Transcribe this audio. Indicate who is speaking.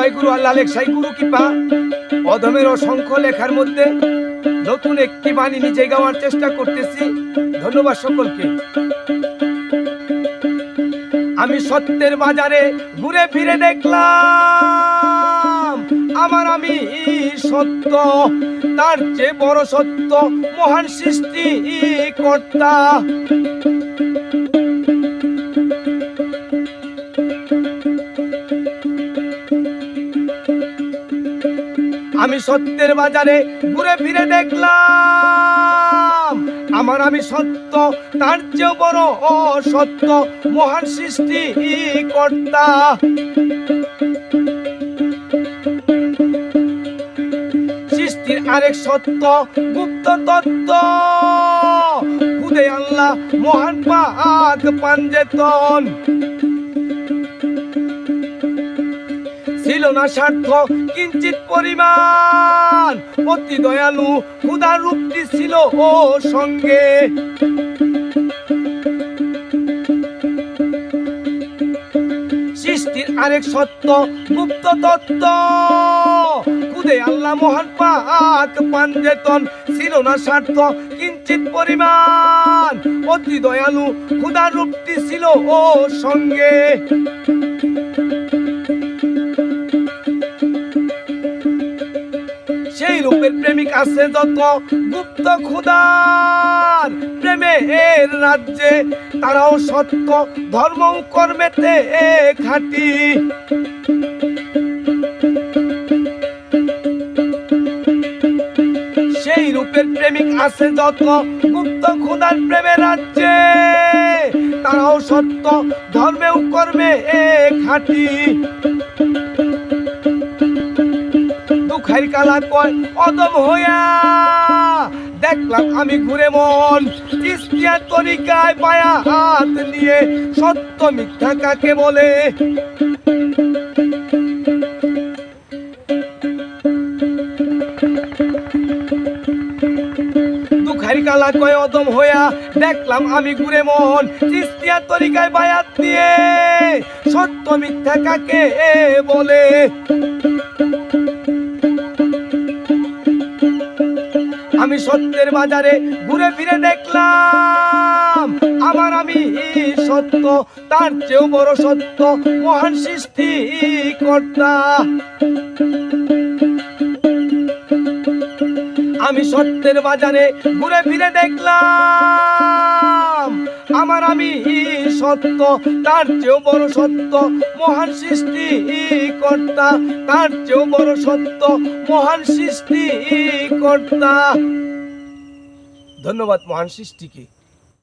Speaker 1: জয় গুরু আল্লাহ লেখাই গুরু কৃপা অধমের অসংখ্য লেখার মধ্যে নতুন একটি বাণী নিজে গাওয়ার চেষ্টা করতেছি। ধন্যবাদ সকলকে। আমি সত্যের বাজারে ঘুরে ফিরে দেখলাম আমার আমি সত্য, তার চেয়ে বড় সত্য মহান সৃষ্টি কর্তা। আমি সত্যের বাজারে ঘুরে ফিরে দেখলাম আমার আমি সত্য, তার চেয়ে বড় অসত্য মহান সৃষ্টি কর্তা। সৃষ্টির আরেক সত্য গুপ্ত তত্ত্ব, খুদে আল্লাহ মহান পাক পাঞ্জেতন। ছিল না স্বার্থ কিঞ্চিত পরিমাণ, অতি দয়ালু খুদার রূপটি ছিল ও সঙ্গে। সৃষ্টির আরেক সত্য গুপ্ত তত্ত্ব, খুদে আল্লাহ মহান পাক পাঞ্জেতন। ছিল না স্বার্থ কিঞ্চিত পরিমাণ, অতি দয়ালু খুদার রূপটি ছিল ও সঙ্গে। সেই রূপের প্রেমিক আছে যত গুপ্ত খুদার প্রেমের রাজ্যে, তারাও সত্য ধর্ম কর্মেতে খাঁটি। সেই রূপের প্রেমিক আছে যত গুপ্ত খুদার প্রেমের রাজ্যে, তারাও সত্য ধর্মেও কর্মে খাঁটি। দুঃখের কালা কয় অদম হইয়া দেখলাম আমি ঘুরে মন, চিস্তিয়া তরিকায় পায়া হাত নিয়ে সত্য মিথ্যা কাকে বলে। দুঃখের কালা কয় অদম হইয়া দেখলাম আমি ঘুরে মন, চিস্তিয়া তরিকায় বায়াত নিয়ে সত্য মিথ্যা কাকে বলে। আমি সত্যের বাজারে ঘুরে ফিরে দেখলাম আমার আমি সত্য, তার চেয়েও বড় সত্য মহান সৃষ্টি কর্তা। আমি সত্যের বাজারে ঘুরে ফিরে দেখলাম আমার আমি সত্য, তার চেয়েও বড় সত্য মহান সৃষ্টি কর্তা। তার চেয়েও বড় সত্য মহান সৃষ্টি কর্তা। ধন্যবাদ মহান সৃষ্টিকে।